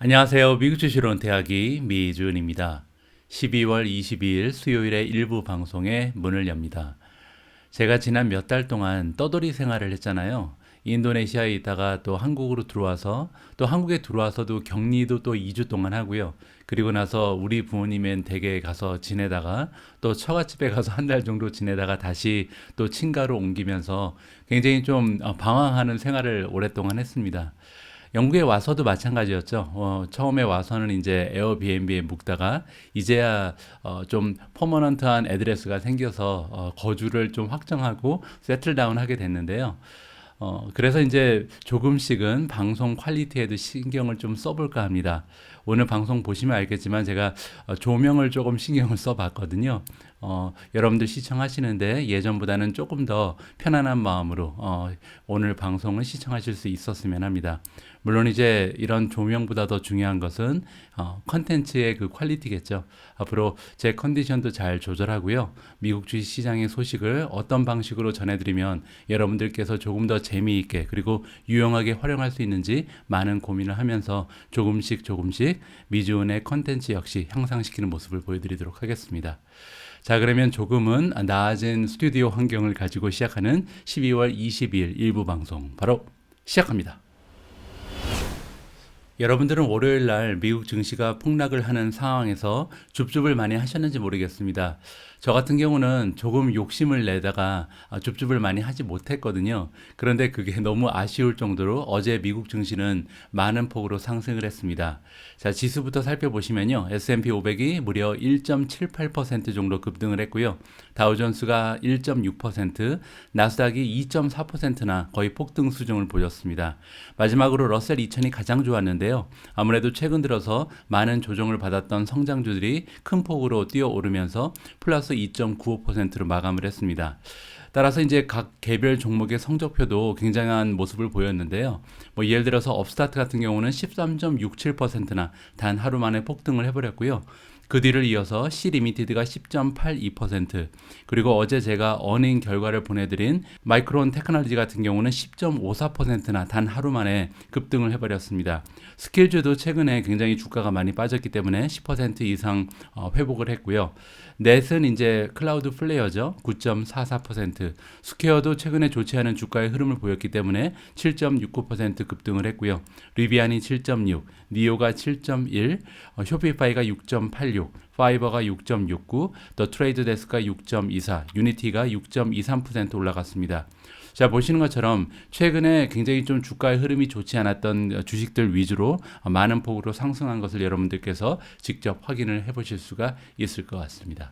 안녕하세요. 미국 주식론 대학이 미준입니다. 12월 22일 수요일에 일부 방송에 문을 엽니다. 제가 지난 몇 달 동안 떠돌이 생활을 했잖아요. 인도네시아에 있다가 또 한국으로 들어와서 또 한국에 들어와서도 격리도 또 2주 동안 하고요. 그리고 나서 우리 부모님의 댁에 가서 지내다가 또 처갓집에 가서 한 달 정도 지내다가 다시 또 친가로 옮기면서 굉장히 좀 방황하는 생활을 오랫동안 했습니다. 영국에 와서도 마찬가지였죠. 처음에 와서는 이제 에어비앤비에 묵다가 이제야 좀 퍼머넌트한 애드레스가 생겨서 거주를 좀 확정하고 세틀다운 하게 됐는데요. 그래서 이제 조금씩은 방송 퀄리티에도 신경을 좀 써볼까 합니다. 오늘 방송 보시면 알겠지만 제가 조명을 조금 신경을 써봤거든요. 여러분들 시청하시는데 예전보다는 조금 더 편안한 마음으로 오늘 방송을 시청하실 수 있었으면 합니다. 물론 이제 이런 조명보다 더 중요한 것은 컨텐츠의 그 퀄리티겠죠. 앞으로 제 컨디션도 잘 조절하고요. 미국 주식 시장의 소식을 어떤 방식으로 전해드리면 여러분들께서 조금 더 재미있게 그리고 유용하게 활용할 수 있는지 많은 고민을 하면서 조금씩 미주은의 컨텐츠 역시 향상시키는 모습을 보여드리도록 하겠습니다. 자, 그러면 조금은 나아진 스튜디오 환경을 가지고 시작하는 12월 22일 일부 방송 바로 시작합니다. 여러분들은 월요일 날 미국 증시가 폭락을 하는 상황에서 줍줍을 많이 하셨는지 모르겠습니다. 저 같은 경우는 조금 욕심을 내다가 줍줍을 많이 하지 못했거든요. 그런데 그게 너무 아쉬울 정도로 어제 미국 증시는 많은 폭으로 상승을 했습니다. 자, 지수부터 살펴보시면요. S&P 500이 무려 1.78% 정도 급등을 했고요. 다우존스가 1.6%, 나스닥이 2.4%나 거의 폭등 수준을 보였습니다. 마지막으로 러셀 2000이 가장 좋았는데요. 아무래도 최근 들어서 많은 조정을 받았던 성장주들이 큰 폭으로 뛰어오르면서 플러스 2.95%로 마감을 했습니다. 따라서 이제 각 개별 종목의 성적표도 굉장한 모습을 보였는데요. 예를 들어서 업스타트 같은 경우는 13.67%나 단 하루 만에 폭등을 해버렸고요. 그 뒤를 이어서 C-리미티드가 10.82%, 그리고 어제 제가 어닝 결과를 보내드린 마이크론 테크놀로지 같은 경우는 10.54%나 단 하루 만에 급등을 해버렸습니다. 스킬즈도 최근에 굉장히 주가가 많이 빠졌기 때문에 10% 이상 회복을 했고요. 넷은 이제 클라우드 플레이어죠. 9.44%, 스퀘어도 최근에 좋지 않은 주가의 흐름을 보였기 때문에 7.69% 급등을 했고요. 리비안이 7.6, 니오가 7.1, 쇼피파이가 6.86, 파이버가 6.69, 더 트레이드 데스크가 6.24, 유니티가 6.23% 올라갔습니다. 자, 보시는 것처럼 최근에 굉장히 좀 주가의 흐름이 좋지 않았던 주식들 위주로 많은 폭으로 상승한 것을 여러분들께서 직접 확인을 해보실 수가 있을 것 같습니다.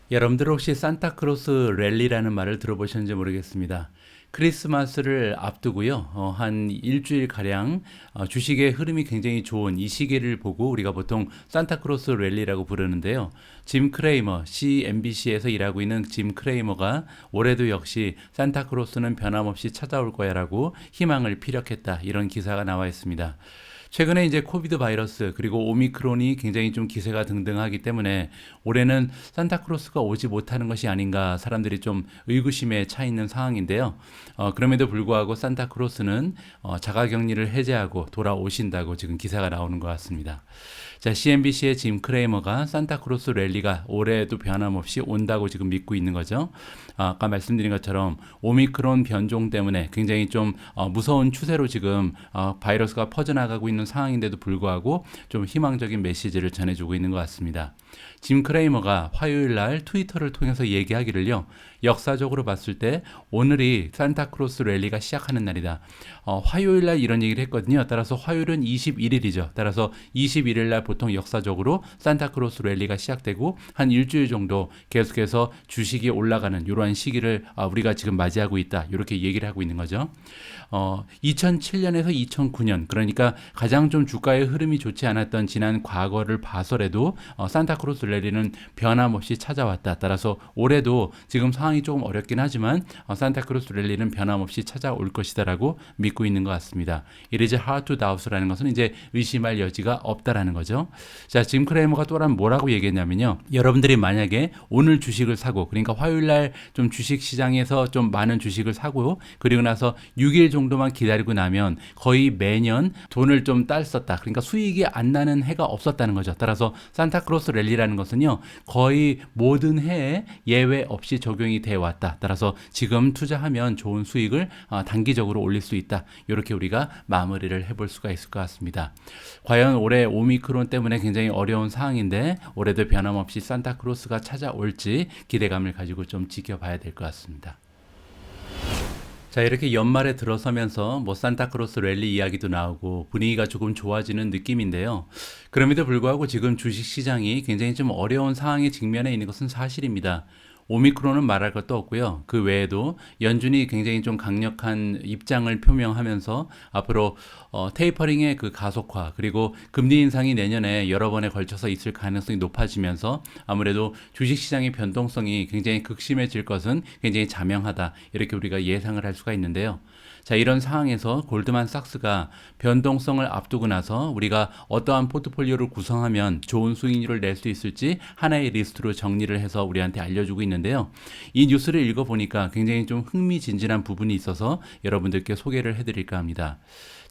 여러분들 혹시 산타크로스 랠리라는 말을 들어보셨는지 모르겠습니다. 크리스마스를 앞두고요, 한 일주일가량 주식의 흐름이 굉장히 좋은 이 시기를 보고 우리가 보통 산타크로스 랠리라고 부르는데요. 짐 크레이머, CNBC에서 일하고 있는 짐 크레이머가 올해도 역시 산타크로스는 변함없이 찾아올 거야 라고 희망을 피력했다, 이런 기사가 나와 있습니다. 최근에 이제 코비드 바이러스 그리고 오미크론이 굉장히 좀 기세가 등등하기 때문에 올해는 산타크로스가 오지 못하는 것이 아닌가 사람들이 좀 의구심에 차 있는 상황인데요. 그럼에도 불구하고 산타크로스는 자가격리를 해제하고 돌아오신다고 지금 기사가 나오는 것 같습니다. 자, CNBC의 짐 크레이머가 산타크로스 랠리가 올해에도 변함없이 온다고 지금 믿고 있는 거죠. 아까 말씀드린 것처럼 오미크론 변종 때문에 굉장히 좀 무서운 추세로 지금 바이러스가 퍼져나가고 있는 상황인데도 불구하고 좀 희망적인 메시지를 전해주고 있는 것 같습니다. 짐 크레이머가 화요일 날 트위터를 통해서 얘기하기를요, 역사적으로 봤을 때 오늘이 산타크로스 랠리가 시작하는 날이다. 화요일 날 이런 얘기를 했거든요. 따라서 화요일은 21일이죠. 따라서 21일 날 보통 역사적으로 산타크로스 랠리가 시작되고 한 일주일 정도 계속해서 주식이 올라가는 이러한 시기를 우리가 지금 맞이하고 있다, 이렇게 얘기를 하고 있는 거죠. 2007년에서 2009년, 그러니까 가장 좀 주가의 흐름이 좋지 않았던 지난 과거를 봐서라도 산타크로스 랠리는 변함없이 찾아왔다. 따라서 올해도 지금 상황이 조금 어렵긴 하지만 산타크로스 랠리는 변함없이 찾아올 것이다라고 믿고 있는 것 같습니다. It is hard to doubt라는 것은 이제 의심할 여지가 없다라는 거죠. 자, 짐 크레이머가 또한 뭐라고 얘기했냐면요. 여러분들이 만약에 오늘 주식을 사고, 그러니까 화요일 날 좀 주식 시장에서 좀 많은 주식을 사고요. 그리고 나서 6일 정도만 기다리고 나면 거의 매년 돈을 좀 땄었다. 그러니까 수익이 안 나는 해가 없었다는 거죠. 따라서 산타크로스 랠리라는 것은요. 거의 모든 해에 예외 없이 적용이 되어 왔다. 따라서 지금 투자하면 좋은 수익을 단기적으로 올릴 수 있다. 이렇게 우리가 마무리를 해볼 수가 있을 것 같습니다. 과연 올해 오미크론 때문에 굉장히 어려운 상황인데 올해도 변함없이 산타크로스가 찾아올지 기대감을 가지고 좀 지켜봐야 될 것 같습니다. 자, 이렇게 연말에 들어서면서 뭐 산타크로스 랠리 이야기도 나오고 분위기가 조금 좋아지는 느낌인데요. 그럼에도 불구하고 지금 주식시장이 굉장히 좀 어려운 상황에 직면해 있는 것은 사실입니다. 오미크론은 말할 것도 없고요. 그 외에도 연준이 굉장히 좀 강력한 입장을 표명하면서 앞으로 테이퍼링의 그 가속화 그리고 금리 인상이 내년에 여러 번에 걸쳐서 있을 가능성이 높아지면서 아무래도 주식시장의 변동성이 굉장히 극심해질 것은 굉장히 자명하다. 이렇게 우리가 예상을 할 수가 있는데요. 자, 이런 상황에서 골드만삭스가 변동성을 앞두고 나서 우리가 어떠한 포트폴리오를 구성하면 좋은 수익률을 낼 수 있을지 하나의 리스트로 정리를 해서 우리한테 알려주고 있는데요. 이 뉴스를 읽어보니까 굉장히 좀 흥미진진한 부분이 있어서 여러분들께 소개를 해드릴까 합니다.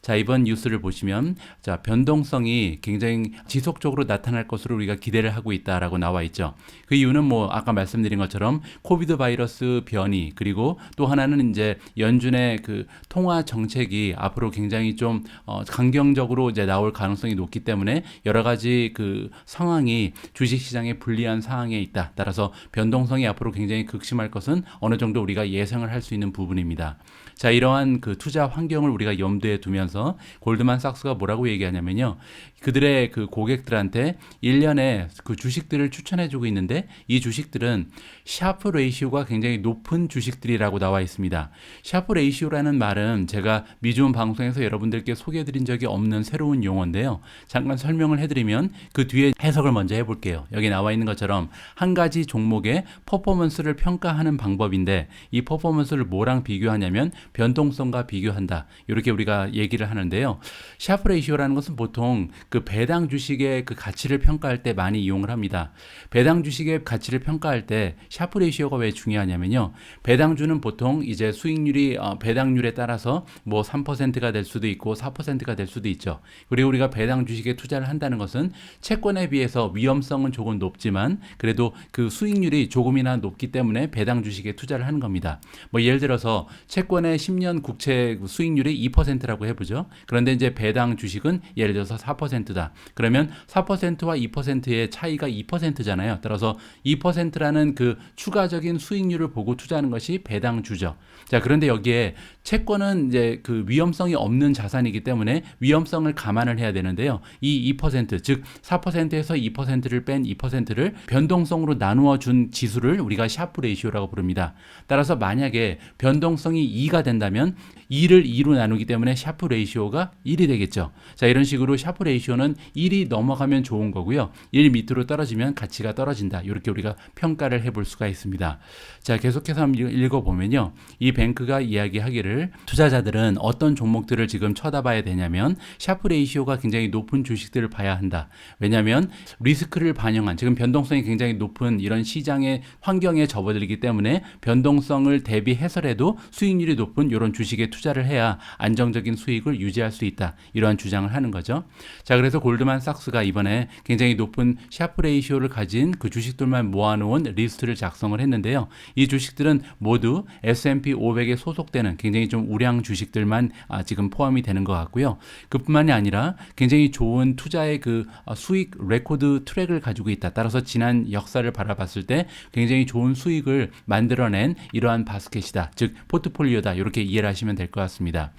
자, 이번 뉴스를 보시면 자, 변동성이 굉장히 지속적으로 나타날 것으로 우리가 기대를 하고 있다라고 나와 있죠. 그 이유는 뭐 아까 말씀드린 것처럼 코비드 바이러스 변이 그리고 또 하나는 이제 연준의 그 통화 정책이 앞으로 굉장히 좀 강경적으로 이제 나올 가능성이 높기 때문에 여러 가지 그 상황이 주식 시장에 불리한 상황에 있다. 따라서 변동성이 앞으로 굉장히 극심할 것은 어느 정도 우리가 예상을 할 수 있는 부분입니다. 자, 이러한 그 투자 환경을 우리가 염두에 두면서 골드만삭스가 뭐라고 얘기하냐면요. 그들의 그 고객들한테 1년에 그 주식들을 추천해주고 있는데 이 주식들은 샤프 레이시오가 굉장히 높은 주식들이라고 나와 있습니다. 샤프 레이시오라는 말은 제가 미주원 방송에서 여러분들께 소개해드린 적이 없는 새로운 용어인데요. 잠깐 설명을 해드리면 그 뒤에 해석을 먼저 해볼게요. 여기 나와 있는 것처럼 한 가지 종목의 퍼포먼스를 평가하는 방법인데 이 퍼포먼스를 뭐랑 비교하냐면 변동성과 비교한다. 이렇게 우리가 얘기를 하는데요. 샤프 레이시오라는 것은 보통 그 배당 주식의 그 가치를 평가할 때 많이 이용을 합니다. 배당 주식의 가치를 평가할 때 샤프 레이시오가 왜 중요하냐면요. 배당주는 보통 이제 수익률이 배당률에 따라서 뭐 3%가 될 수도 있고 4%가 될 수도 있죠. 그리고 우리가 배당 주식에 투자를 한다는 것은 채권에 비해서 위험성은 조금 높지만 그래도 그 수익률이 조금이나 높기 때문에 배당 주식에 투자를 하는 겁니다. 뭐 예를 들어서 채권의 10년 국채 수익률이 2%라고 해보죠. 그런데 이제 배당 주식은 예를 들어서 4%다. 그러면 4%와 2%의 차이가 2%잖아요. 따라서 2%라는 그 추가적인 수익률을 보고 투자하는 것이 배당주죠. 자, 그런데 여기에 채권은 이제 그 위험성이 없는 자산이기 때문에 위험성을 감안을 해야 되는데요. 이 2%, 즉 4%에서 2%를 뺀 2%를 변동성으로 나누어 준 지수를 우리가 샤프 레이시오라고 부릅니다. 따라서 만약에 변동성이 2가 된다면 2를 2로 나누기 때문에 샤프 레이시오가 1이 되겠죠. 자, 이런 식으로 샤프 레이시오는 1이 넘어가면 좋은 거고요. 1 밑으로 떨어지면 가치가 떨어진다. 이렇게 우리가 평가를 해볼 수가 있습니다. 자, 계속해서 한번 읽어보면요. 이 뱅크가 이야기하기를 투자자들은 어떤 종목들을 지금 쳐다봐야 되냐면 샤프 레이시오가 굉장히 높은 주식들을 봐야 한다. 왜냐하면 리스크를 반영한 지금 변동성이 굉장히 높은 이런 시장의 환경에 접어들기 때문에 변동성을 대비해서라도 수익률이 높은 이런 주식에 투자를 해야 안정적인 수익을 유지할 수 있다. 이러한 주장을 하는 거죠. 자, 그래서 골드만삭스가 이번에 굉장히 높은 샤프 레이시오를 가진 그 주식들만 모아놓은 리스트를 작성을 했는데요. 이 주식들은 모두 S&P 500에 소속되는 굉장히 좀 우량 주식들만 지금 포함이 되는 것 같고요. 그뿐만이 아니라 굉장히 좋은 투자의 그 수익 레코드 트랙을 가지고 있다. 따라서 지난 역사를 바라봤을 때 굉장히 좋은 수익을 만들어낸 이러한 바스켓이다. 즉 포트폴리오다. 이렇게 이해를 하시면 될 것 같습니다.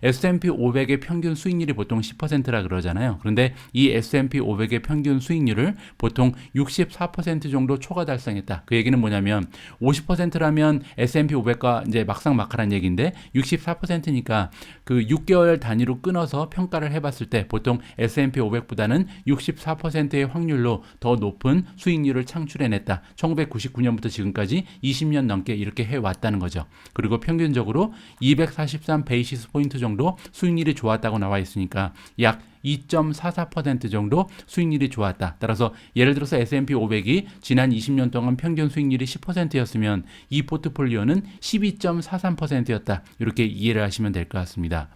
S&P 500의 평균 수익률이 보통 10%라 그러잖아요. 그런데 이 S&P 500의 평균 수익률을 보통 64% 정도 초과 달성했다. 그 얘기는 뭐냐면 50%라면 S&P 500과 이제 막상막하란 얘기인데 64%니까 그 6개월 단위로 끊어서 평가를 해봤을 때 보통 S&P 500보다는 64%의 확률로 더 높은 수익률을 창출해냈다. 1999년부터 지금까지 20년 넘게 이렇게 해왔다는 거죠. 그리고 평균적으로 243 베이시스 포인트 정도 수익률이 좋았다고 나와 있으니까 약 2.44% 정도 수익률이 좋았다. 따라서 예를 들어서 S&P 500이 지난 20년 동안 평균 수익률이 10%였으면 이 포트폴리오는 12.43%였다. 이렇게 이해를 하시면 될 것 같습니다.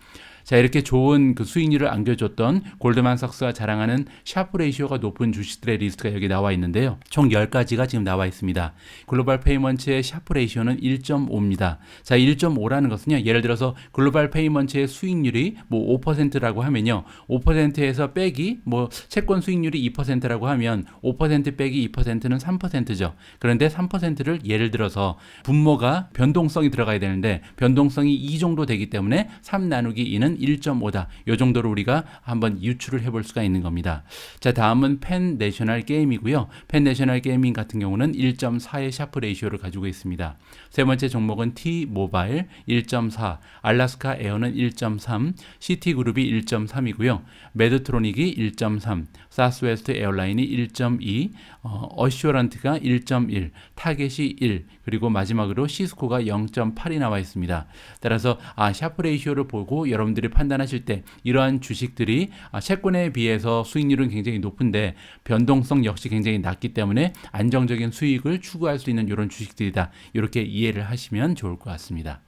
자, 이렇게 좋은 그 수익률을 안겨줬던 골드만삭스가 자랑하는 샤프 레이시오가 높은 주식들의 리스트가 여기 나와 있는데요. 총 10가지가 지금 나와 있습니다. 글로벌 페이먼츠의 샤프 레이시오는 1.5입니다. 자, 1.5라는 것은요. 예를 들어서 글로벌 페이먼츠의 수익률이 뭐 5%라고 하면요. 5%에서 빼기 뭐 채권 수익률이 2%라고 하면 5% 빼기 2%는 3%죠. 그런데 3%를 예를 들어서 분모가 변동성이 들어가야 되는데 변동성이 2 정도 되기 때문에 3 나누기 2는 1.5다. 이 정도로 우리가 한번 유출을 해볼 수가 있는 겁니다. 자, 다음은 펜 내셔널 게임이고요. 펜 내셔널 게이밍 같은 경우는 1.4의 샤프 레이시오를 가지고 있습니다. 세 번째 종목은 T 모바일 1.4, 알라스카 에어는 1.3, 시티그룹이 1.3이고요. 메드트로닉이 1.3, 사스웨스트 에어라인이 1.2, 어슈어런트가 1.1, 타겟이 1, 그리고 마지막으로 시스코가 0.8이 나와 있습니다. 따라서 샤프 레이시오를 보고 여러분들이 판단하실 때 이러한 주식들이 채권에 비해서 수익률은 굉장히 높은데 변동성 역시 굉장히 낮기 때문에 안정적인 수익을 추구할 수 있는 이런 주식들이다. 이렇게 이해를 하시면 좋을 것 같습니다.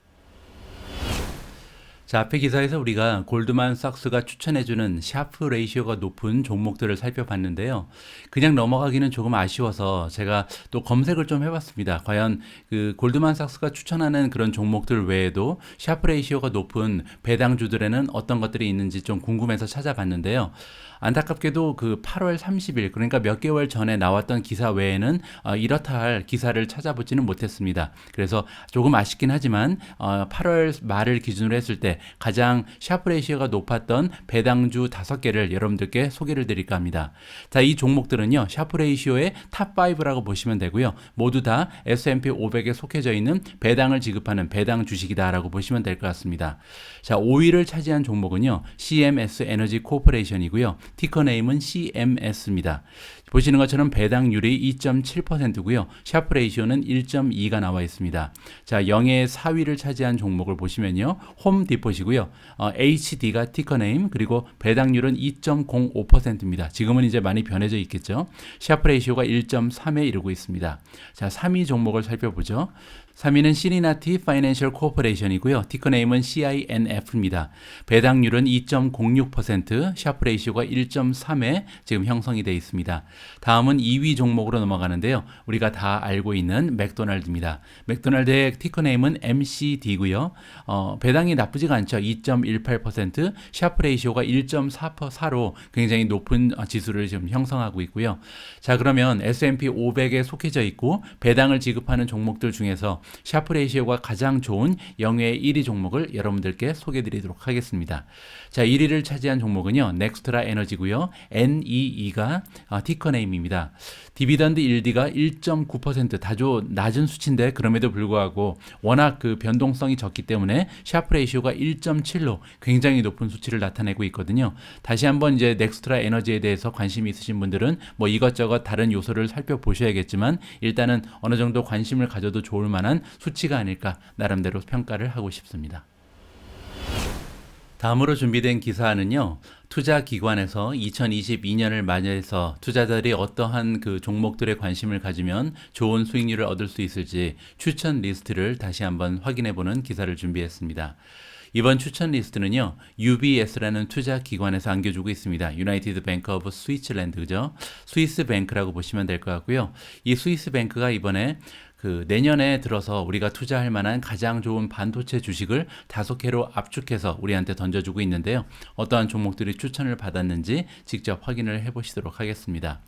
자, 앞에 기사에서 우리가 골드만삭스가 추천해주는 샤프 레이시오가 높은 종목들을 살펴봤는데요. 그냥 넘어가기는 조금 아쉬워서 제가 또 검색을 좀 해봤습니다. 과연 그 골드만삭스가 추천하는 그런 종목들 외에도 샤프 레이시오가 높은 배당주들에는 어떤 것들이 있는지 좀 궁금해서 찾아봤는데요. 안타깝게도 그 8월 30일 그러니까 몇 개월 전에 나왔던 기사 외에는 이렇다 할 기사를 찾아보지는 못했습니다. 그래서 조금 아쉽긴 하지만 8월 말을 기준으로 했을 때 가장 샤프 레이시오가 높았던 배당주 5개를 여러분들께 소개를 드릴까 합니다. 자, 이 종목들은요. 샤프 레이시오의 탑 5라고 보시면 되고요. 모두 다 S&P 500에 속해져 있는 배당을 지급하는 배당 주식이다라고 보시면 될 것 같습니다. 자, 5위를 차지한 종목은요. CMS 에너지 코퍼레이션이고요. 티커 네임은 CMS입니다. 보시는 것처럼 배당률이 2.7%고요. 샤프 레이시오는 1.2가 나와 있습니다. 자, 0의 4위를 차지한 종목을 보시면요. 홈 디포시고요. HD가 티커 네임 그리고 배당률은 2.05%입니다. 지금은 이제 많이 변해져 있겠죠. 샤프 레이시오가 1.3에 이르고 있습니다. 자, 3위 종목을 살펴보죠. 3위는 시니나티 파이낸셜 코퍼레이션이고요. 티커 네임은 CINF입니다. 배당률은 2.06%, 샤프 레이시오가 1.3에 지금 형성이 되어 있습니다. 다음은 2위 종목으로 넘어가는데요. 우리가 다 알고 있는 맥도날드입니다. 맥도날드의 티커 네임은 MCD고요. 배당이 나쁘지가 않죠. 2.18%, 샤프 레이시오가 1.4로 굉장히 높은 지수를 지금 형성하고 있고요. 자, 그러면 S&P 500에 속해져 있고 배당을 지급하는 종목들 중에서 샤프 레이시오가 가장 좋은 영예의 1위 종목을 여러분들께 소개해 드리도록 하겠습니다. 자, 1위를 차지한 종목은요. 넥스트라 에너지고요. NEE가 티커 네임입니다. 디비던드 일디가 1.9% 다소 낮은 수치인데 그럼에도 불구하고 워낙 그 변동성이 적기 때문에 샤프 레이시오가 1.7로 굉장히 높은 수치를 나타내고 있거든요. 다시 한번 이제 넥스트라 에너지에 대해서 관심이 있으신 분들은 뭐 이것저것 다른 요소를 살펴보셔야겠지만 일단은 어느 정도 관심을 가져도 좋을 만한 수치가 아닐까 나름대로 평가를 하고 싶습니다. 다음으로 준비된 기사는요. 투자기관에서 2022년을 맞이해서 투자자들이 어떠한 그 종목들에 관심을 가지면 좋은 수익률을 얻을 수 있을지 추천 리스트를 다시 한번 확인해보는 기사를 준비했습니다. 이번 추천 리스트는요. UBS라는 투자기관에서 안겨주고 있습니다. 유나이티드 뱅크 오브 스위츠랜드, 그죠? 스위스 뱅크라고 보시면 될 것 같고요. 이 스위스 뱅크가 이번에 그 내년에 들어서 우리가 투자할 만한 가장 좋은 반도체 주식을 5개로 압축해서 우리한테 던져주고 있는데요. 어떠한 종목들이 추천을 받았는지 직접 확인을 해보시도록 하겠습니다.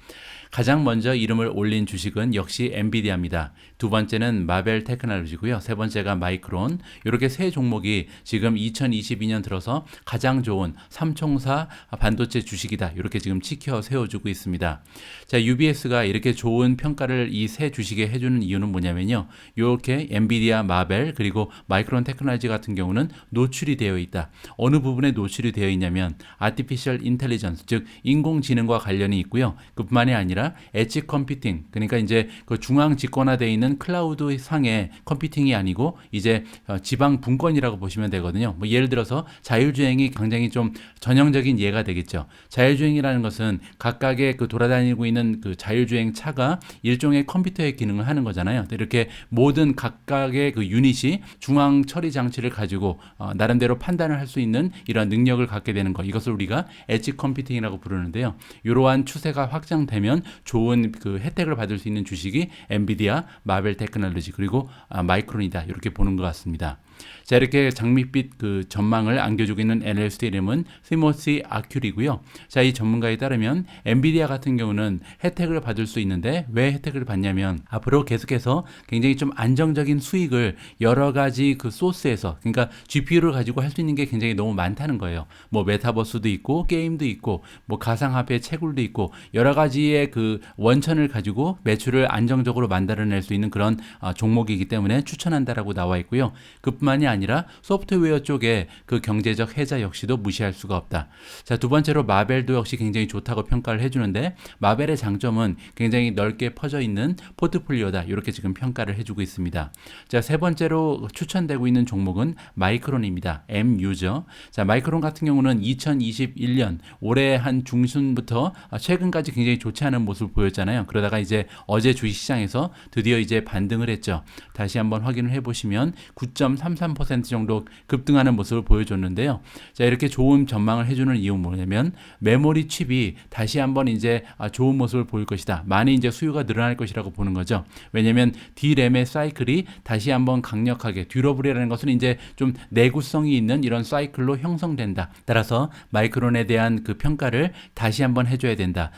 가장 먼저 이름을 올린 주식은 역시 엔비디아입니다. 두 번째는 마벨 테크놀로지고요. 세 번째가 마이크론. 이렇게 세 종목이 지금 2022년 들어서 가장 좋은 삼총사 반도체 주식이다. 이렇게 지금 치켜 세워주고 있습니다. 자, UBS가 이렇게 좋은 평가를 이 세 주식에 해주는 이유는 뭐냐면요. 이렇게 엔비디아, 마벨 그리고 마이크론 테크놀로지 같은 경우는 노출이 되어 있다. 어느 부분에 노출이 되어 있냐면 아티피셜 인텔리전스, 즉 인공지능과 관련이 있고요. 그뿐만이 아니라 엣지 컴퓨팅, 그러니까 이제 그 중앙 집권화되어 있는 클라우드 상의 컴퓨팅이 아니고 이제 지방 분권이라고 보시면 되거든요. 뭐 예를 들어서 자율주행이 굉장히 좀 전형적인 예가 되겠죠. 자율주행이라는 것은 각각의 그 돌아다니고 있는 그 자율주행 차가 일종의 컴퓨터의 기능을 하는 거잖아요. 이렇게 모든 각각의 그 유닛이 중앙 처리 장치를 가지고 나름대로 판단을 할 수 있는 이러한 능력을 갖게 되는 것, 이것을 우리가 엣지 컴퓨팅이라고 부르는데요. 이러한 추세가 확장되면 좋은 그 혜택을 받을 수 있는 주식이 엔비디아, 마벨 테크놀로지 그리고 마이크론이다. 이렇게 보는 것 같습니다. 자, 이렇게 장밋빛 그 전망을 안겨주고 있는 애널리스트 이름은 티모시 아큐리고요. 자, 이 전문가에 따르면 엔비디아 같은 경우는 혜택을 받을 수 있는데 왜 혜택을 받냐면 앞으로 계속해서 굉장히 좀 안정적인 수익을 여러 가지 그 소스에서, 그러니까 GPU를 가지고 할 수 있는 게 굉장히 너무 많다는 거예요. 뭐 메타버스도 있고 게임도 있고 뭐 가상화폐 채굴도 있고 여러 가지의 그 원천을 가지고 매출을 안정적으로 만들어낼 수 있는 그런 종목이기 때문에 추천한다라고 나와 있고요. 그뿐만이 아니라 소프트웨어 쪽에 그 경제적 혜자 역시도 무시할 수가 없다. 자, 두 번째로 마벨도 역시 굉장히 좋다고 평가를 해주는데 마벨의 장점은 굉장히 넓게 퍼져 있는 포트폴리오다. 이렇게 지금 평가를 해주고 있습니다. 자, 세 번째로 추천되고 있는 종목은 마이크론입니다. MU죠. 자, 마이크론 같은 경우는 2021년 올해 한 중순부터 최근까지 굉장히 좋지 않은 모습을 보였잖아요. 그러다가 이제 어제 주식시장에서 드디어 이제 반등을 했죠. 다시 한번 확인을 해보시면 9.33% 정도 급등하는 모습을 보여줬는데요. 자, 이렇게 좋은 전망을 해주는 이유는 뭐냐면 메모리 칩이 다시 한번 이제 좋은 모습을 보일 것이다. 많이 이제 수요가 늘어날 것이라고 보는 거죠. 왜냐면 D램의 사이클이 다시 한번 강력하게, 듀러블이라는 것은 이제 좀 내구성이 있는 이런 사이클로 형성된다. 따라서 마이크론에 대한 그 평가를 다시 한번 해줘야 된다.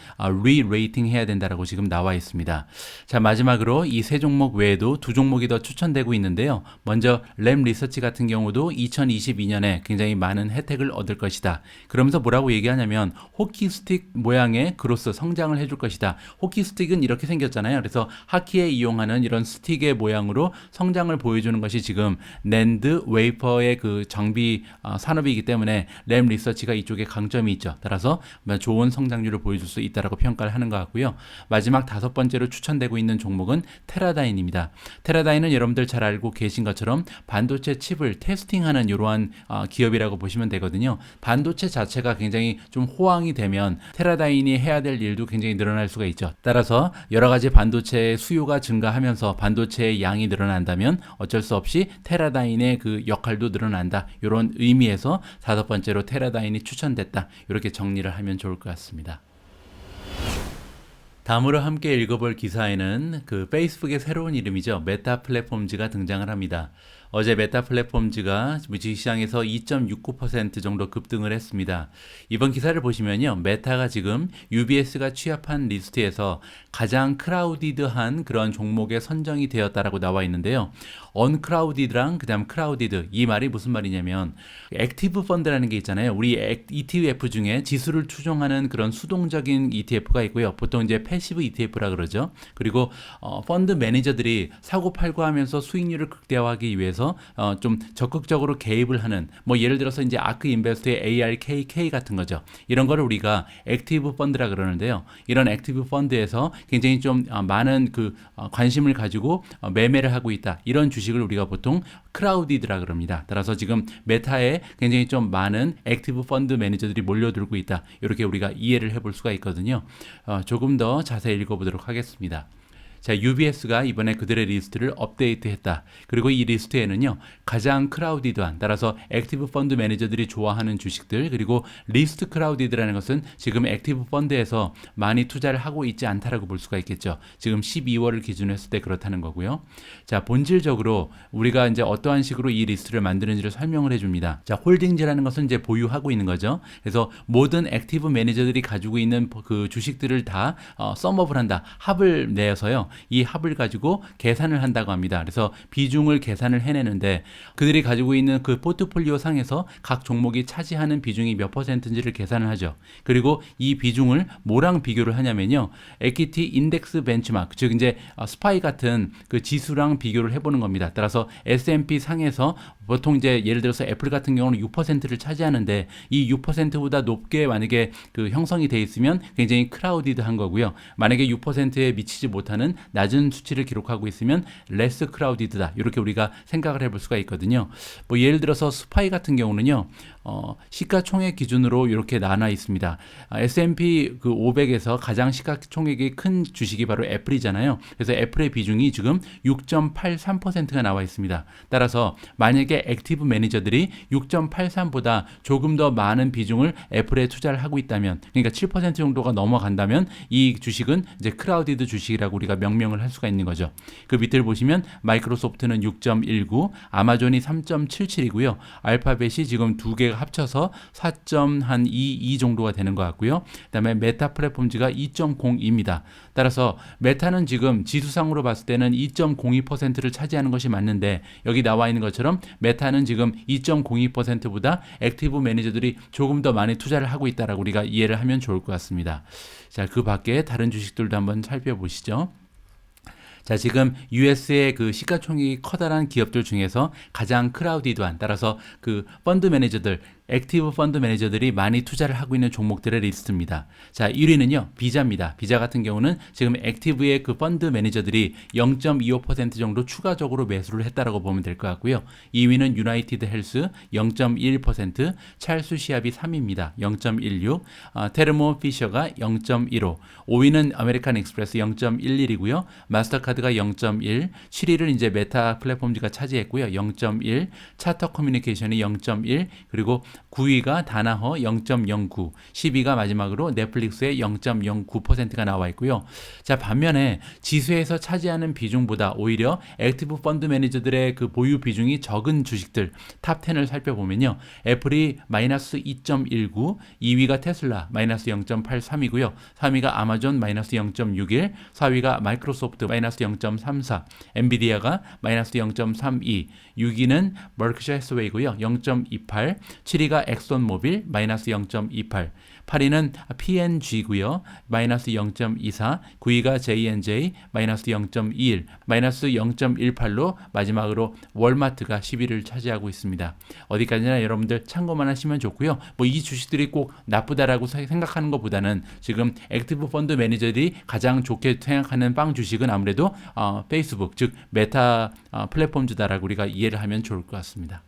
리레이팅 해야 된다라고 지금 나와 있습니다. 자, 마지막으로 이 세 종목 외에도 두 종목이 더 추천되고 있는데요. 먼저 램 리서치 같은 경우도 2022년에 굉장히 많은 혜택을 얻을 것이다. 그러면서 뭐라고 얘기하냐면 호키스틱 모양의 그로스 성장을 해줄 것이다. 호키스틱은 이렇게 생겼잖아요. 그래서 하키에 이용하는 이런 스틱의 모양으로 성장을 보여주는 것이 지금 낸드 웨이퍼의 그 장비 산업이기 때문에 램 리서치가 이쪽에 강점이 있죠. 따라서 좋은 성장률을 보여줄 수 있다라고 평가를 하는 것 같고요. 마지막 다섯 번째로 추천되고 있는 종목은 테라다인입니다. 테라다인은 여러분들 잘 알고 계신 것처럼 반도체 칩을 테스팅하는 이러한 기업이라고 보시면 되거든요. 반도체 자체가 굉장히 좀 호황이 되면 테라다인이 해야 될 일도 굉장히 늘어날 수가 있죠. 따라서 여러 가지 반도체의 수요가 증가하면서 반도체의 양이 늘어난다면 어쩔 수 없이 테라다인의 그 역할도 늘어난다. 이런 의미에서 다섯 번째로 테라다인이 추천됐다. 이렇게 정리를 하면 좋을 것 같습니다. 다음으로 함께 읽어볼 기사에는 그 페이스북의 새로운 이름이죠. 메타 플랫폼즈가 등장을 합니다. 어제 메타 플랫폼즈가 주식시장에서 2.69% 정도 급등을 했습니다. 이번 기사를 보시면요. 메타가 지금 UBS가 취합한 리스트에서 가장 크라우디드한 그런 종목에 선정이 되었다라고 나와 있는데요. 언크라우디드랑 그다음 크라우디드, 이 말이 무슨 말이냐면 액티브 펀드라는 게 있잖아요. 우리 ETF 중에 지수를 추종하는 그런 수동적인 ETF가 있고요. 보통 이제 패시브 ETF라 그러죠. 그리고 펀드 매니저들이 사고 팔고 하면서 수익률을 극대화하기 위해서 좀 적극적으로 개입을 하는, 뭐 예를 들어서 이제 아크 인베스트의 ARKK 같은 거죠. 이런 거를 우리가 액티브 펀드라 그러는데요. 이런 액티브 펀드에서 굉장히 좀 많은 그 관심을 가지고 매매를 하고 있다. 이런 주식을 우리가 보통 크라우디드라 그럽니다. 따라서 지금 메타에 굉장히 좀 많은 액티브 펀드 매니저들이 몰려들고 있다. 이렇게 우리가 이해를 해볼 수가 있거든요. 조금 더 자세히 읽어보도록 하겠습니다. 자, UBS가 이번에 그들의 리스트를 업데이트했다. 그리고 이 리스트에는요, 가장 크라우디드한, 따라서 액티브 펀드 매니저들이 좋아하는 주식들, 그리고 리스트 크라우디드라는 것은 지금 액티브 펀드에서 많이 투자를 하고 있지 않다라고 볼 수가 있겠죠. 지금 12월을 기준으로 했을 때 그렇다는 거고요. 자, 본질적으로 우리가 이제 어떠한 식으로 이 리스트를 만드는지를 설명을 해줍니다. 자, 홀딩즈라는 것은 이제 보유하고 있는 거죠. 그래서 모든 액티브 매니저들이 가지고 있는 그 주식들을 다 썸업을 한다. 합을 내서요. 이 합을 가지고 계산을 한다고 합니다. 그래서 비중을 계산을 해내는데 그들이 가지고 있는 그 포트폴리오 상에서 각 종목이 차지하는 비중이 몇 퍼센트인지를 계산을 하죠. 그리고 이 비중을 뭐랑 비교를 하냐면요. 에퀴티 인덱스 벤치마크, 즉 이제 스파이 같은 그 지수랑 비교를 해보는 겁니다. 따라서 S&P 상에서 보통 이제 예를 들어서 애플 같은 경우는 6%를 차지하는데 이 6%보다 높게 만약에 그 형성이 돼 있으면 굉장히 크라우디드한 거고요. 만약에 6%에 미치지 못하는 낮은 수치를 기록하고 있으면 레스 크라우디드다. 이렇게 우리가 생각을 해볼 수가 있거든요. 뭐 예를 들어서 스파이 같은 경우는요. 시가총액 기준으로 이렇게 나눠 있습니다. S&P 그 500에서 가장 시가총액이 큰 주식이 바로 애플이잖아요. 그래서 애플의 비중이 지금 6.83%가 나와 있습니다. 따라서 만약에 액티브 매니저들이 6.83보다 조금 더 많은 비중을 애플에 투자를 하고 있다면, 그러니까 7% 정도가 넘어간다면 이 주식은 이제 크라우디드 주식이라고 우리가 명명을 할 수가 있는 거죠. 그 밑을 보시면 마이크로소프트는 6.19, 아마존이 3.77이고요. 알파벳이 지금 두 개가 합쳐서 4.22 정도가 되는 것 같고요. 그다음에 메타 플랫폼즈가 2.02입니다. 따라서 메타는 지금 지수상으로 봤을 때는 2.02%를 차지하는 것이 맞는데 여기 나와 있는 것처럼 메타는 지금 2.02%보다 액티브 매니저들이 조금 더 많이 투자를 하고 있다라고 우리가 이해를 하면 좋을 것 같습니다. 자, 그 밖에 다른 주식들도 한번 살펴보시죠. 자, 지금 US의 그 시가총액이 커다란 기업들 중에서 가장 크라우디드한, 따라서 그 펀드 매니저들, 액티브 펀드 매니저들이 많이 투자를 하고 있는 종목들의 리스트입니다. 자, 1위는요, 비자입니다. 비자 같은 경우는 지금 액티브의 그 펀드 매니저들이 0.25% 정도 추가적으로 매수를 했다라고 보면 될 것 같고요. 2위는 유나이티드 헬스 0.1%, 찰스 시압이 3위입니다. 0.16, 테르모 피셔가 0.15, 5위는 아메리칸 익스프레스 0.11이고요. 마스터카드가 0.1, 7위를 이제 메타 플랫폼즈가 차지했고요. 0.1, 차터 커뮤니케이션이 0.1, 그리고 9위가 다나허 0.09, 10위가 마지막으로 넷플릭스의 0.09%가 나와 있고요. 자, 반면에 지수에서 차지하는 비중보다 오히려 액티브 펀드 매니저들의 그 보유 비중이 적은 주식들 탑 10을 살펴보면요. 애플이 마이너스 2.19, 2위가 테슬라 마이너스 0.83이고요. 3위가 아마존 마이너스 0.61, 4위가 마이크로소프트 마이너스 0.34, 엔비디아가 마이너스 0.32, 6위는 버크셔 해스웨이고요. 0.28, 7위가 엑손모빌 마이너스 0.28, 8위는 P&G고요. 마이너스 0.24, 9위가 J&J 마이너스 0.21, 마이너스 0.18로 마지막으로 월마트가 10위를 차지하고 있습니다. 어디까지나 여러분들 참고만 하시면 좋고요. 뭐 이 주식들이 꼭 나쁘다라고 생각하는 것보다는 지금 액티브 펀드 매니저들이 가장 좋게 생각하는 빵 주식은 아무래도 페이스북, 즉 메타 플랫폼즈다라고 우리가 이해를 하면 좋을 것 같습니다.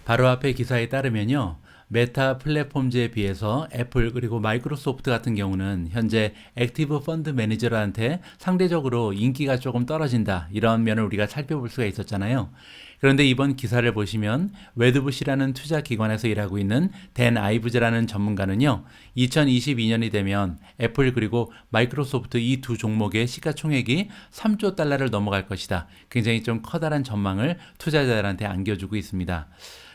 바로 앞에 기사에 따르면요. 메타 플랫폼즈에 비해서 애플 그리고 마이크로소프트 같은 경우는 현재 액티브 펀드 매니저들한테 상대적으로 인기가 조금 떨어진다, 이런 면을 우리가 살펴볼 수가 있었잖아요. 그런데 이번 기사를 보시면 웨드부시라는 투자 기관에서 일하고 있는 댄 아이브즈라는 전문가는요, 2022년이 되면 애플 그리고 마이크로소프트 이 두 종목의 시가총액이 3조 달러를 넘어갈 것이다. 굉장히 좀 커다란 전망을 투자자들한테 안겨주고 있습니다.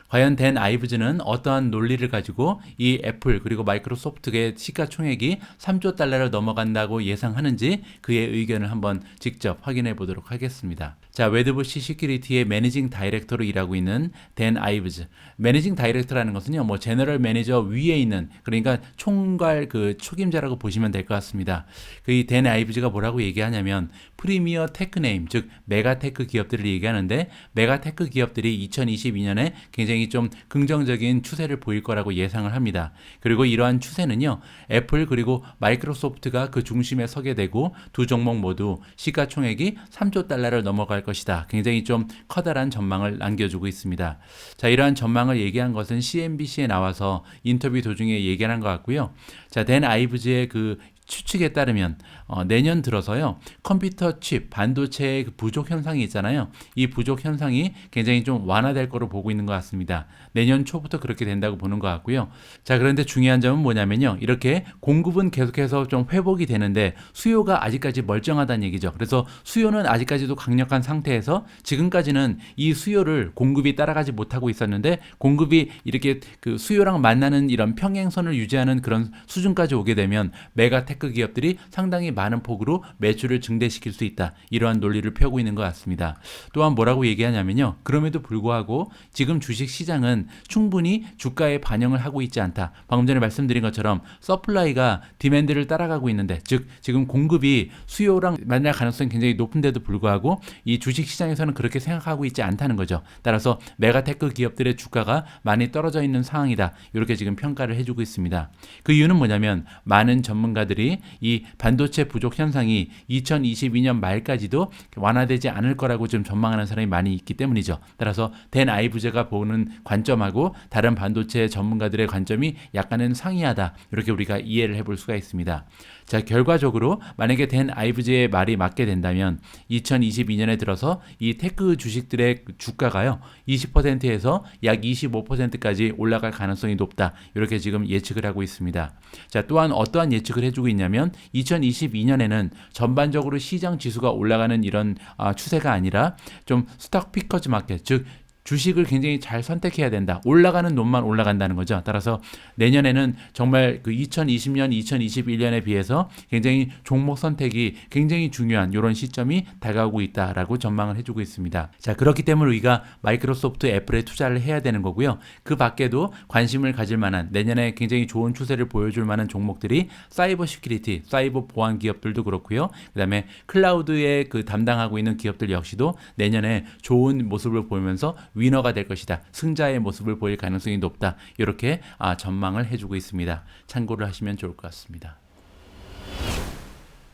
과연 댄 아이브즈는 어떠한 논리를 가지고 이 애플 그리고 마이크로소프트의 시가총액이 3조 달러를 넘어간다고 예상하는지 그의 의견을 한번 직접 확인해 보도록 하겠습니다. 자, 웨드부시 시큐리티의 매니징 다이렉터로 일하고 있는 댄 아이브즈. 매니징 다이렉터라는 것은요, 뭐 제너럴 매니저 위에 있는, 그러니까 총괄 그 책임자라고 보시면 될 것 같습니다. 그 이 댄 아이브즈가 뭐라고 얘기하냐면 프리미어 테크 네임, 즉 메가테크 기업들을 얘기하는데, 메가테크 기업들이 2022년에 굉장히 좀 긍정적인 추세를 보일 거라고 예상을 합니다. 그리고 이러한 추세는요, 애플 그리고 마이크로소프트가 그 중심에 서게 되고 두 종목 모두 시가총액이 3조 달러를 넘어갈 것이다. 굉장히 좀 커다란 전망을 남겨주고 있습니다. 자, 이러한 전망을 얘기한 것은 CNBC에 나와서 인터뷰 도중에 얘기한 것 같고요. 자, 댄 아이브즈의 그 추측에 따르면 내년 들어서요 컴퓨터 칩 반도체의 그 부족 현상이 있잖아요. 이 부족 현상이 굉장히 좀 완화될 거로 보고 있는 것 같습니다. 내년 초부터 그렇게 된다고 보는 것 같고요. 자, 그런데 중요한 점은 뭐냐면요, 이렇게 공급은 계속해서 좀 회복이 되는데 수요가 아직까지 멀쩡하다는 얘기죠. 그래서 수요는 아직까지도 강력한 상태에서 지금까지는 이 수요를 공급이 따라가지 못하고 있었는데, 공급이 이렇게 그 수요랑 만나는 이런 평행선을 유지하는 그런 수준까지 오게 되면 메가테크 기업들이 상당히 많은 폭으로 매출을 증대시킬 수 있다, 이러한 논리를 펴고 있는 것 같습니다. 또한 뭐라고 얘기하냐면요, 그럼에도 불구하고 지금 주식 시장은 충분히 주가에 반영을 하고 있지 않다. 방금 전에 말씀드린 것처럼 서플라이가 디맨드를 따라가고 있는데, 즉 지금 공급이 수요랑 만날 가능성이 굉장히 높은데도 불구하고 이 주식 시장에서는 그렇게 생각하고 있지 않다는 거죠. 따라서 메가테크 기업들의 주가가 많이 떨어져 있는 상황이다, 이렇게 지금 평가를 해주고 있습니다. 그 이유는 뭐냐면 많은 전문가들이 이 반도체 부족 현상이 2022년 말까지도 완화되지 않을 거라고 좀 전망하는 사람이 많이 있기 때문이죠. 따라서 댄 아이브제가 보는 관점하고 다른 반도체 전문가들의 관점이 약간은 상이하다, 이렇게 우리가 이해를 해볼 수가 있습니다. 자, 결과적으로 만약에 댄 아이브제의 말이 맞게 된다면 2022년에 들어서 이 테크 주식들의 주가가요 20%에서 약 25%까지 올라갈 가능성이 높다, 이렇게 지금 예측을 하고 있습니다. 자, 또한 어떠한 예측을 해주고 있냐면 2022년에는 전반적으로 시장 지수가 올라가는 이런 추세가 아니라 좀 스톡 피커즈 마켓, 즉 주식을 굉장히 잘 선택해야 된다, 올라가는 놈만 올라간다는 거죠. 따라서 내년에는 정말 그 2020년, 2021년에 비해서 굉장히 종목 선택이 굉장히 중요한 이런 시점이 다가오고 있다라고 전망을 해주고 있습니다. 자, 그렇기 때문에 우리가 마이크로소프트, 애플에 투자를 해야 되는 거고요. 그 밖에도 관심을 가질 만한, 내년에 굉장히 좋은 추세를 보여줄 만한 종목들이 사이버 시큐리티, 사이버 보안 기업들도 그렇고요. 그 다음에 클라우드에 그 담당하고 있는 기업들 역시도 내년에 좋은 모습을 보이면서 위너가 될 것이다, 승자의 모습을 보일 가능성이 높다, 이렇게 전망을 해주고 있습니다. 참고를 하시면 좋을 것 같습니다.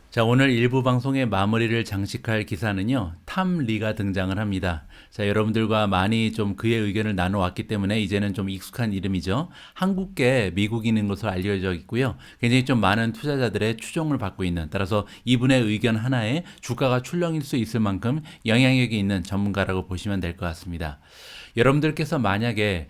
자, 오늘 일부 방송의 마무리를 장식할 기사는요, 탐 리가 등장을 합니다. 자, 여러분들과 많이 좀 그의 의견을 나눠왔기 때문에 이제는 좀 익숙한 이름이죠. 한국계 미국인인 것으로 알려져 있고요. 굉장히 좀 많은 투자자들의 추종을 받고 있는, 따라서 이분의 의견 하나에 주가가 출렁일 수 있을 만큼 영향력이 있는 전문가라고 보시면 될 것 같습니다. 여러분들께서 만약에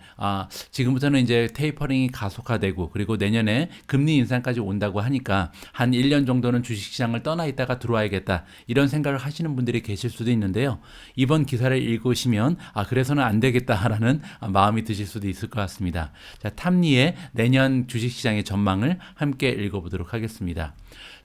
지금부터는 이제 테이퍼링이 가속화되고 그리고 내년에 금리 인상까지 온다고 하니까 한 1년 정도는 주식시장을 떠나 있다가 들어와야겠다, 이런 생각을 하시는 분들이 계실 수도 있는데요. 이번 기사를 읽으시면 그래서는 안 되겠다라는 마음이 드실 수도 있을 것 같습니다. 자, 탐리의 내년 주식시장의 전망을 함께 읽어보도록 하겠습니다.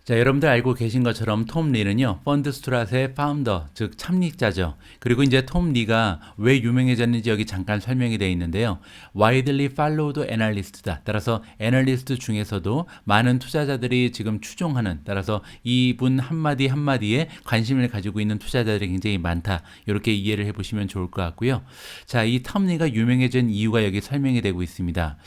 자, 여러분들 알고 계신 것처럼 톰 리는요, 펀드스트랏의 파운더, 즉 창립자죠. 그리고 이제 톰 리가 왜 유명해졌는지 여기 잠깐 설명이 되어 있는데요. widely followed analyst다. 따라서 애널리스트 중에서도 많은 투자자들이 지금 추종하는, 따라서 이분 한마디 한마디에 관심을 가지고 있는 투자자들이 굉장히 많다, 이렇게 이해를 해보시면 좋을 것 같고요. 자, 이 톰 리가 유명해진 이유가 여기 설명이 되고 있습니다.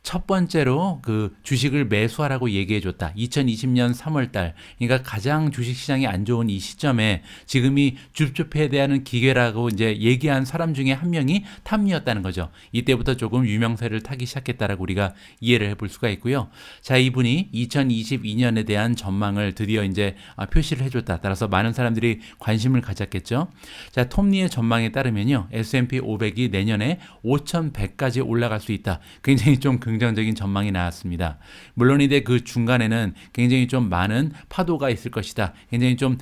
첫 번째로 그 주식을 매수하라고 얘기해줬다. 2020년 3월달, 그러니까 가장 주식시장이 안 좋은 이 시점에 지금이 줍줍해야 되는 기회라고 이제 얘기한 사람 중에 한 명이 탐리였다는 거죠. 이때부터 조금 유명세를 타기 시작했다라고 우리가 이해를 해볼 수가 있고요. 자, 이분이 2022년에 대한 전망을 드디어 이제 표시를 해줬다. 따라서 많은 사람들이 관심을 가졌겠죠. 자, 톰리의 전망에 따르면요, S&P 500이 내년에 5,100까지 올라갈 수 있다. 굉장히 좀 긍정적인 전망이 나왔습니다. 물론 이제 그 중간에는 굉장히 좀 많은 파도가 있을 것이다. 굉장히 좀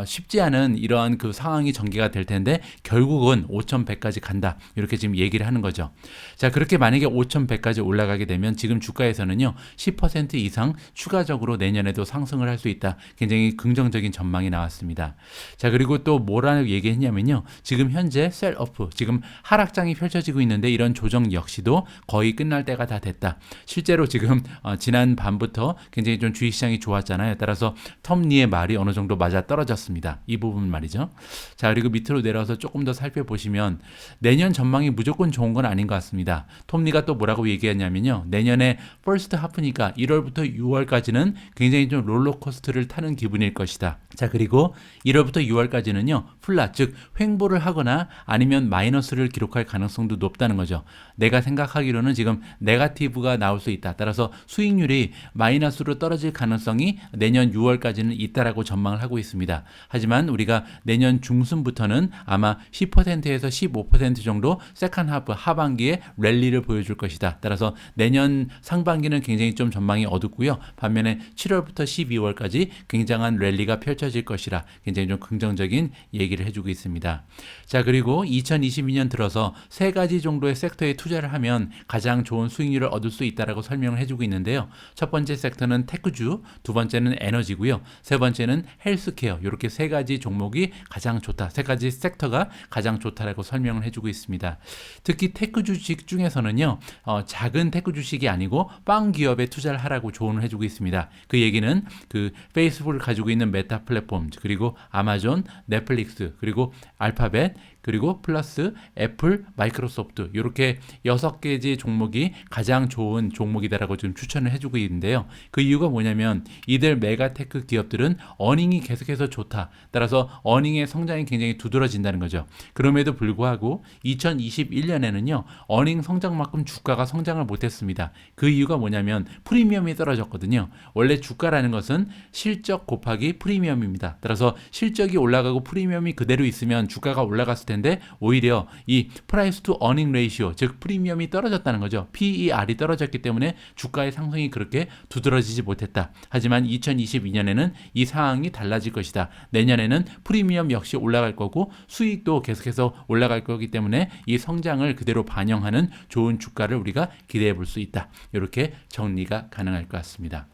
쉽지 않은 이러한 그 상황이 전개가 될 텐데 결국은 5,100까지 간다, 이렇게 지금 얘기를 하는 거죠. 자, 그렇게 만약에 5,100까지 올라가게 되면 지금 주가에서는요 10% 이상 추가적으로 내년에도 상승을 할 수 있다. 굉장히 긍정적인 전망이 나왔습니다. 자, 그리고 또 뭐라고 얘기했냐면요, 지금 현재 셀오프, 지금 하락장이 펼쳐지고 있는데 이런 조정 역시도 거의 끝날 때가 다 됐다. 실제로 지금 지난 밤부터 굉장히 좀 주식시장이 좋았잖아요. 따라서 텀리의 말이 어느 정도 맞아 떨어졌습니다. 이 부분 말이죠. 자, 그리고 밑으로 내려와서 조금 더 살펴보시면 내년 전망이 무조건 좋은 건 아닌 것 같습니다. 톰리가 또 뭐라고 얘기했냐면요, 내년에 퍼스트 하프니까 1월부터 6월까지는 굉장히 좀 롤러코스터를 타는 기분일 것이다. 자, 그리고 1월부터 6월까지는요 플랫, 즉 횡보를 하거나 아니면 마이너스를 기록할 가능성도 높다는 거죠. 내가 생각하기로는 지금 네거티브가 나올 수 있다. 따라서 수익률이 마이너스로 떨어질 가능성이 내년 6월까지는 있다라고 전망을 하고 있습니다. 하지만 우리가 내년 중순부터는 아마 10%에서 15% 정도 세컨 하프 하반기에 랠리를 보여줄 것이다. 따라서 내년 상반기는 굉장히 좀 전망이 어둡고요. 반면에 7월부터 12월까지 굉장한 랠리가 펼쳐질 것이라 굉장히 좀 긍정적인 얘기를 해주고 있습니다. 자, 그리고 2022년 들어서 세 가지 정도의 섹터에 투자를 하면 가장 좋은 수익률을 얻을 수 있다라고 설명을 해주고 있는데요. 첫 번째 섹터는 테크주, 두 번째는 에너지고요. 세 번째는 헬스케어. 이렇게 세 가지 종목이 가장 좋다. 세 가지 섹터가 가장 좋다라고 설명을 해주고 있습니다. 특히 테크 주식 중에서는요, 작은 테크 주식이 아니고 빵 기업에 투자를 하라고 조언을 해주고 있습니다. 그 얘기는 그 페이스북을 가지고 있는 메타 플랫폼, 그리고 아마존, 넷플릭스, 그리고 알파벳, 그리고 플러스 애플, 마이크로소프트 이렇게 6개의 종목이 가장 좋은 종목이다라고 지금 추천을 해주고 있는데요. 그 이유가 뭐냐면 이들 메가테크 기업들은 어닝이 계속해서 좋다. 따라서 어닝의 성장이 굉장히 두드러진다는 거죠. 그럼에도 불구하고 2021년에는요. 어닝 성장만큼 주가가 성장을 못했습니다. 그 이유가 뭐냐면 프리미엄이 떨어졌거든요. 원래 주가라는 것은 실적 곱하기 프리미엄입니다. 따라서 실적이 올라가고 프리미엄이 그대로 있으면 주가가 올라갔을 텐데 오히려 이 프라이스 투 어닝 레이시오, 즉 프리미엄이 떨어졌다는 거죠. PER이 떨어졌기 때문에 주가의 상승이 그렇게 두드러지지 못했다. 하지만 2022년에는 이 상황이 달라질 것이다. 내년에는 프리미엄 역시 올라갈 거고 수익도 계속해서 올라갈 거기 때문에 이 성장을 그대로 반영하는 좋은 주가를 우리가 기대해 볼 수 있다. 이렇게 정리가 가능할 것 같습니다.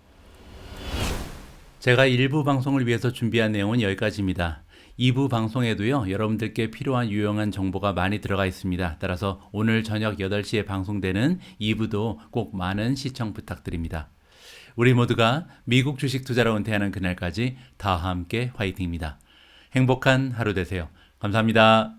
제가 1부 방송을 위해서 준비한 내용은 여기까지입니다. 2부 방송에도요, 여러분들께 필요한 유용한 정보가 많이 들어가 있습니다. 따라서 오늘 저녁 8시에 방송되는 2부도 꼭 많은 시청 부탁드립니다. 우리 모두가 미국 주식 투자로 은퇴하는 그날까지 다 함께 화이팅입니다. 행복한 하루 되세요. 감사합니다.